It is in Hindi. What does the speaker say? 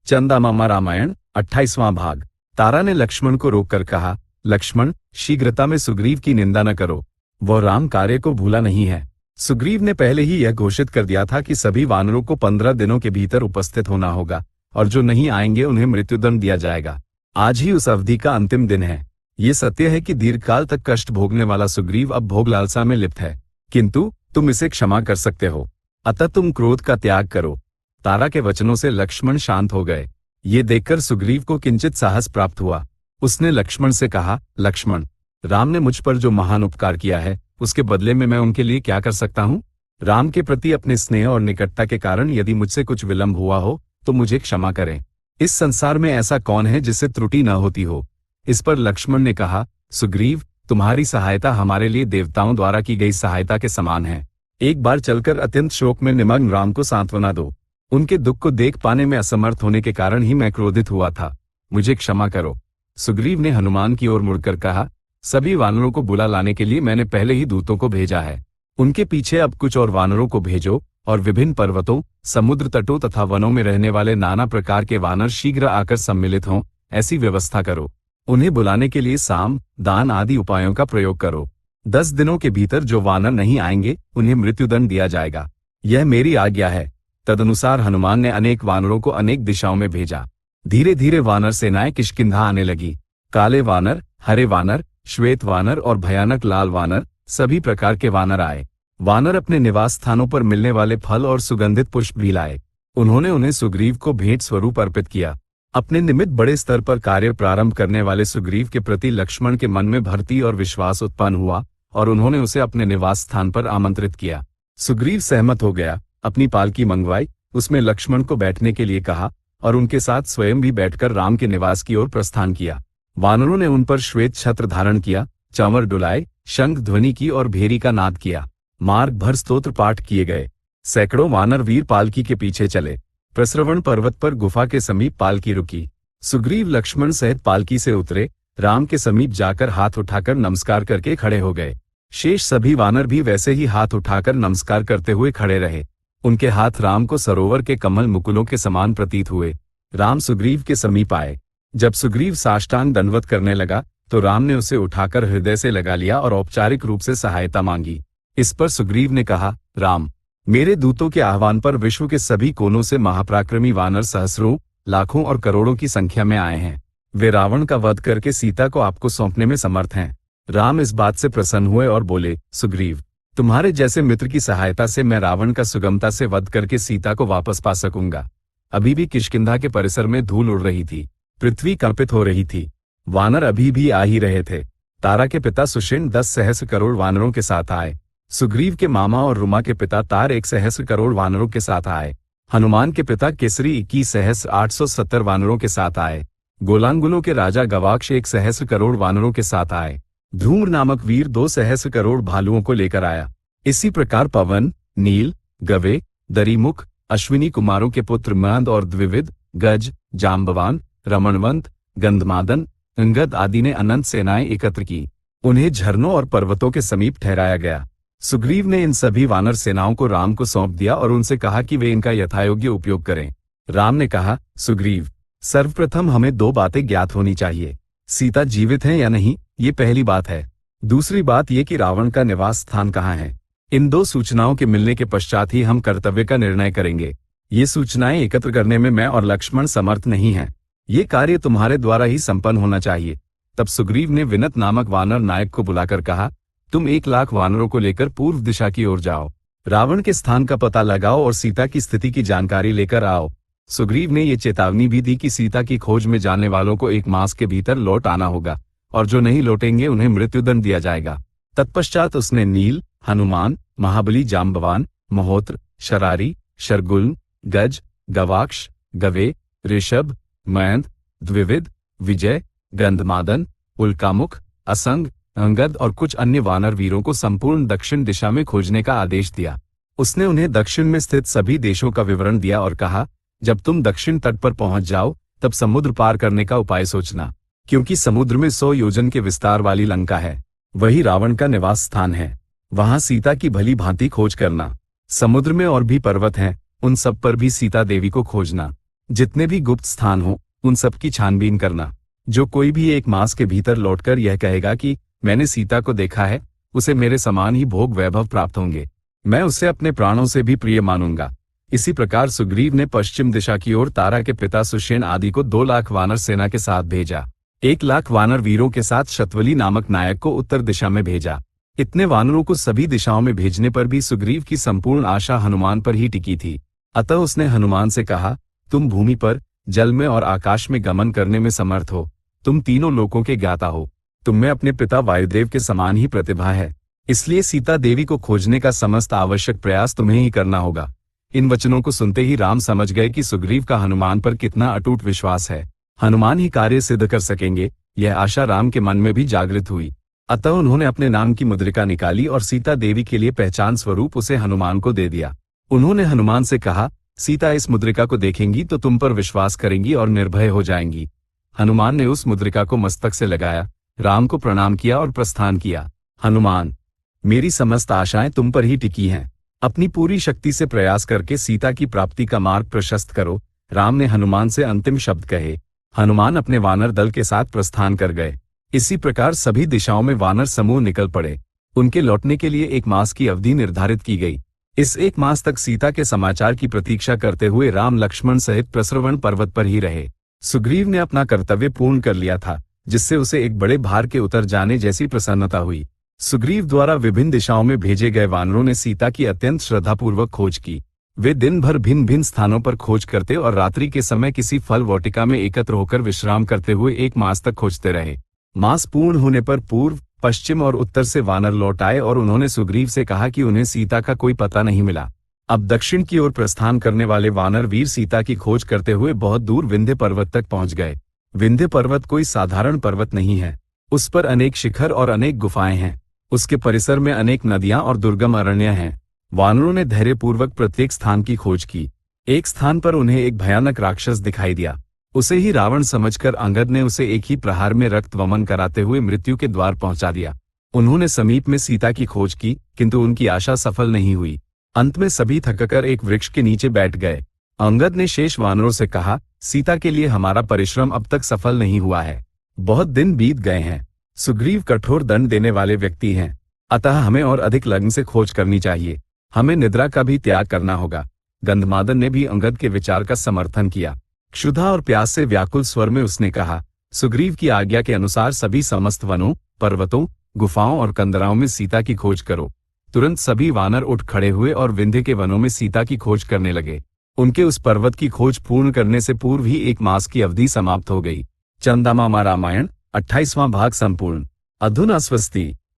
चंदामामा रामायण 28वां भाग। तारा ने लक्ष्मण को रोककर कहा, लक्ष्मण, शीघ्रता में सुग्रीव की निंदा न करो, वह राम कार्य को भूला नहीं है। सुग्रीव ने पहले ही यह घोषित कर दिया था कि सभी वानरों को 15 दिनों के भीतर उपस्थित होना होगा और जो नहीं आएंगे उन्हें मृत्युदंड दिया जाएगा। आज ही उस अवधि का अंतिम दिन है। ये सत्य है कि दीर्घकाल तक कष्ट भोगने वाला सुग्रीव अब भोग लालसा में लिप्त है, किंतु तुम इसे क्षमा कर सकते हो, अतः तुम क्रोध का त्याग करो। तारा के वचनों से लक्ष्मण शांत हो गए। ये देखकर सुग्रीव को किंचित साहस प्राप्त हुआ। उसने लक्ष्मण से कहा, लक्ष्मण, राम ने मुझ पर जो महान उपकार किया है उसके बदले में मैं उनके लिए क्या कर सकता हूँ? राम के प्रति अपने स्नेह और निकटता के कारण यदि मुझसे कुछ विलंब हुआ हो तो मुझे क्षमा करें। इस संसार में ऐसा कौन है जिससे त्रुटि न होती हो? इस पर लक्ष्मण ने कहा, सुग्रीव, तुम्हारी सहायता हमारे लिए देवताओं द्वारा की गई सहायता के समान है। एक बार चलकर अत्यंत शोक में निमग्न राम को सांत्वना दो। उनके दुख को देख पाने में असमर्थ होने के कारण ही मैं क्रोधित हुआ था, मुझे क्षमा करो। सुग्रीव ने हनुमान की ओर मुड़कर कहा, सभी वानरों को बुला लाने के लिए मैंने पहले ही दूतों को भेजा है। उनके पीछे अब कुछ और वानरों को भेजो और विभिन्न पर्वतों, समुद्र तटों तथा वनों में रहने वाले नाना प्रकार के वानर शीघ्र आकर सम्मिलित हों, ऐसी व्यवस्था करो। उन्हें बुलाने के लिए साम, दान आदि उपायों का प्रयोग करो। 10 दिनों के भीतर जो वानर नहीं आएंगे उन्हें मृत्युदंड दिया जाएगा। यह मेरी आज्ञा है। तदनुसार हनुमान ने अनेक वानरों को अनेक दिशाओं में भेजा। धीरे धीरे वानर सेनाएं किष्किंधा आने लगी। काले वानर, हरे वानर, श्वेत वानर और भयानक लाल वानर, सभी प्रकार के वानर आए। वानर अपने निवास स्थानों पर मिलने वाले फल और सुगंधित पुष्प भी लाए। उन्होंने उन्हें सुग्रीव को भेंट स्वरूप अर्पित किया। अपने निमित्त बड़े स्तर पर कार्य प्रारंभ करने वाले सुग्रीव के प्रति लक्ष्मण के मन में भक्ति और विश्वास उत्पन्न हुआ और उन्होंने उसे अपने निवास स्थान पर आमंत्रित किया। सुग्रीव सहमत हो गया, अपनी पालकी मंगवाई, उसमें लक्ष्मण को बैठने के लिए कहा और उनके साथ स्वयं भी बैठकर राम के निवास की ओर प्रस्थान किया। वानरों ने उन पर श्वेत छत्र धारण किया, चांवर डुलाए, शंख ध्वनि की और भेरी का नाद किया। मार्ग भर स्तोत्र पाठ किए गए। सैकड़ों वानर वीर पालकी के पीछे चले। प्रस्रवण पर्वत पर गुफा के समीप पालकी रुकी। सुग्रीव लक्ष्मण सहित पालकी से उतरे, राम के समीप जाकर हाथ उठाकर नमस्कार करके खड़े हो गए। शेष सभी वानर भी वैसे ही हाथ उठाकर नमस्कार करते हुए खड़े रहे। उनके हाथ राम को सरोवर के कमल मुकुलों के समान प्रतीत हुए। राम सुग्रीव के समीप आए। जब सुग्रीव साष्टांग दंडवत करने लगा तो राम ने उसे उठाकर हृदय से लगा लिया और औपचारिक रूप से सहायता मांगी। इस पर सुग्रीव ने कहा, राम, मेरे दूतों के आह्वान पर विश्व के सभी कोनों से महापराक्रमी वानर सहस्रों, लाखों और करोड़ों की संख्या में आए हैं। वे रावण का वध करके सीता को आपको सौंपने में समर्थ हैं। राम इस बात से प्रसन्न हुए और बोले, सुग्रीव, तुम्हारे जैसे मित्र की सहायता से मैं रावण का सुगमता से वध करके सीता को वापस पा सकूंगा। अभी भी किष्किंधा के परिसर में धूल उड़ रही थी, पृथ्वी कंपित हो रही थी। वानर अभी भी आ ही रहे थे। तारा के पिता सुषेण 10 सहस्र करोड़ वानरों के साथ आए। सुग्रीव के मामा और रुमा के पिता तार 1 सहस्र करोड़ वानरों के साथ आए। हनुमान के पिता केसरी 21 सहस्र 870 वानरों के साथ आए। गोलांगुलों के राजा गवाक्ष 1 सहस्र करोड़ वानरों के साथ आए। धूम्र नामक वीर 2 सहस्र करोड़ भालुओं को लेकर आया। इसी प्रकार पवन, नील, गवे, दरीमुख, अश्विनी कुमारों के पुत्र मद और द्विविद, गज, जाम्बवान, रमणवंत, गंधमादन, अंगद आदि ने अनंत सेनाएं एकत्र की। उन्हें झरनों और पर्वतों के समीप ठहराया गया। सुग्रीव ने इन सभी वानर सेनाओं को राम को सौंप दिया और उनसे कहा कि वे इनका यथायोग्य उपयोग करें। राम ने कहा, सुग्रीव, सर्वप्रथम हमें 2 बातें ज्ञात होनी चाहिए। सीता जीवित है या नहीं, ये पहली बात है। दूसरी बात ये कि रावण का निवास स्थान कहाँ है। इन 2 सूचनाओं के मिलने के पश्चात ही हम कर्तव्य का निर्णय करेंगे। ये सूचनाएं एकत्र करने में मैं और लक्ष्मण समर्थ नहीं हैं। ये कार्य तुम्हारे द्वारा ही संपन्न होना चाहिए। तब सुग्रीव ने विनत नामक वानर नायक को बुलाकर कहा, तुम 1 लाख वानरों को लेकर पूर्व दिशा की ओर जाओ। रावण के स्थान का पता लगाओ और सीता की स्थिति की जानकारी लेकर आओ। सुग्रीव ने ये चेतावनी भी दी कि सीता की खोज में जाने वालों को 1 मास के भीतर लौट आना होगा और जो नहीं लौटेंगे उन्हें मृत्युदंड दिया जाएगा। तत्पश्चात उसने नील, हनुमान, महाबली जाम्बवान, महोत्र, शरारी, शरगुल, गज, गवाक्ष, गवे, ऋषभ, मयंत, द्विविद, विजय, गंधमादन, उल्कामुख, असंग, अंगद और कुछ अन्य वानर वीरों को संपूर्ण दक्षिण दिशा में खोजने का आदेश दिया। उसने उन्हें दक्षिण में स्थित सभी देशों का विवरण दिया और कहा, जब तुम दक्षिण तट पर पहुंच जाओ तब समुद्र पार करने का उपाय सोचना, क्योंकि समुद्र में 100 योजन के विस्तार वाली लंका है, वही रावण का निवास स्थान है। वहां सीता की भली भांति खोज करना। समुद्र में और भी पर्वत हैं, उन सब पर भी सीता देवी को खोजना। जितने भी गुप्त स्थान हो उन सब की छानबीन करना। जो कोई भी 1 मास के भीतर लौटकर यह कहेगा कि मैंने सीता को देखा है, उसे मेरे समान ही भोग वैभव प्राप्त होंगे। मैं उसे अपने प्राणों से भी प्रिय मानूंगा। इसी प्रकार सुग्रीव ने पश्चिम दिशा की ओर तारा के पिता सुषेण आदि को 2 लाख वानर सेना के साथ भेजा। 1 लाख वानर वीरों के साथ शतवली नामक नायक को उत्तर दिशा में भेजा। इतने वानरों को सभी दिशाओं में भेजने पर भी सुग्रीव की संपूर्ण आशा हनुमान पर ही टिकी थी। अतः उसने हनुमान से कहा, तुम भूमि पर, जल में और आकाश में गमन करने में समर्थ हो। तुम तीनों लोकों के ज्ञाता हो। तुम में अपने पिता वायुदेव के समान ही प्रतिभा है। इसलिए सीता देवी को खोजने का समस्त आवश्यक प्रयास तुम्हें ही करना होगा। इन वचनों को सुनते ही राम समझ गए कि सुग्रीव का हनुमान पर कितना अटूट विश्वास है। हनुमान ही कार्य सिद्ध कर सकेंगे, यह आशा राम के मन में भी जागृत हुई। अतः उन्होंने अपने नाम की मुद्रिका निकाली और सीता देवी के लिए पहचान स्वरूप उसे हनुमान को दे दिया। उन्होंने हनुमान से कहा, सीता इस मुद्रिका को देखेंगी तो तुम पर विश्वास करेंगी और निर्भय हो जाएंगी। हनुमान ने उस मुद्रिका को मस्तक से लगाया, राम को प्रणाम किया और प्रस्थान किया। हनुमान, मेरी समस्त आशाएं तुम पर ही टिकी हैं। अपनी पूरी शक्ति से प्रयास करके सीता की प्राप्ति का मार्ग प्रशस्त करो। राम ने हनुमान से अंतिम शब्द कहे। हनुमान अपने वानर दल के साथ प्रस्थान कर गए। इसी प्रकार सभी दिशाओं में वानर समूह निकल पड़े। उनके लौटने के लिए 1 मास की अवधि निर्धारित की गई। इस 1 मास तक सीता के समाचार की प्रतीक्षा करते हुए राम लक्ष्मण सहित प्रस्रवण पर्वत पर ही रहे। सुग्रीव ने अपना कर्तव्य पूर्ण कर लिया था, जिससे उसे एक बड़े भार के उतर जाने जैसी प्रसन्नता हुई। सुग्रीव द्वारा विभिन्न दिशाओं में भेजे गए वानरों ने सीता की अत्यंत श्रद्धापूर्वक खोज की। वे दिन भर भिन्न भिन्न स्थानों पर खोज करते और रात्रि के समय किसी फल वाटिका में एकत्र होकर विश्राम करते हुए 1 मास तक खोजते रहे। मास पूर्ण होने पर पूर्व, पश्चिम और उत्तर से वानर लौट आए और उन्होंने सुग्रीव से कहा कि उन्हें सीता का कोई पता नहीं मिला। अब दक्षिण की ओर प्रस्थान करने वाले वानर वीर सीता की खोज करते हुए बहुत दूर विंध्य पर्वत तक पहुंच गए। विंध्य पर्वत कोई साधारण पर्वत नहीं है। उस पर अनेक शिखर और अनेक गुफाएं हैं। उसके परिसर में अनेक नदियां और दुर्गम अरण्य हैं। वानरों ने धैर्यपूर्वक प्रत्येक स्थान की खोज की। एक स्थान पर उन्हें एक भयानक राक्षस दिखाई दिया। उसे ही रावण समझकर अंगद ने उसे एक ही प्रहार में रक्त वमन कराते हुए मृत्यु के द्वार पहुंचा दिया। उन्होंने समीप में सीता की खोज की, किंतु उनकी आशा सफल नहीं हुई। अंत में सभी थककर एक वृक्ष के नीचे बैठ गए। अंगद ने शेष वानरों से कहा, सीता के लिए हमारा परिश्रम अब तक सफल नहीं हुआ है। बहुत दिन बीत गए हैं। सुग्रीव कठोर दंड देने वाले व्यक्ति हैं, अतः हमें और अधिक लगन से खोज करनी चाहिए। हमें निद्रा का भी त्याग करना होगा। गंधमादन ने भी अंगद के विचार का समर्थन किया। क्षुधा और प्यास से व्याकुल स्वर में उसने कहा, सुग्रीव की आज्ञा के अनुसार सभी समस्त वनों, पर्वतों, गुफाओं और कंदराओं में सीता की खोज करो। तुरंत सभी वानर उठ खड़े हुए और विंध्य के वनों में सीता की खोज करने लगे। उनके उस पर्वत की खोज पूर्ण करने से पूर्व ही 1 मास की अवधि समाप्त हो गई। चंदामामा रामायण 28वां भाग संपूर्ण। अधुना स्वस्ति।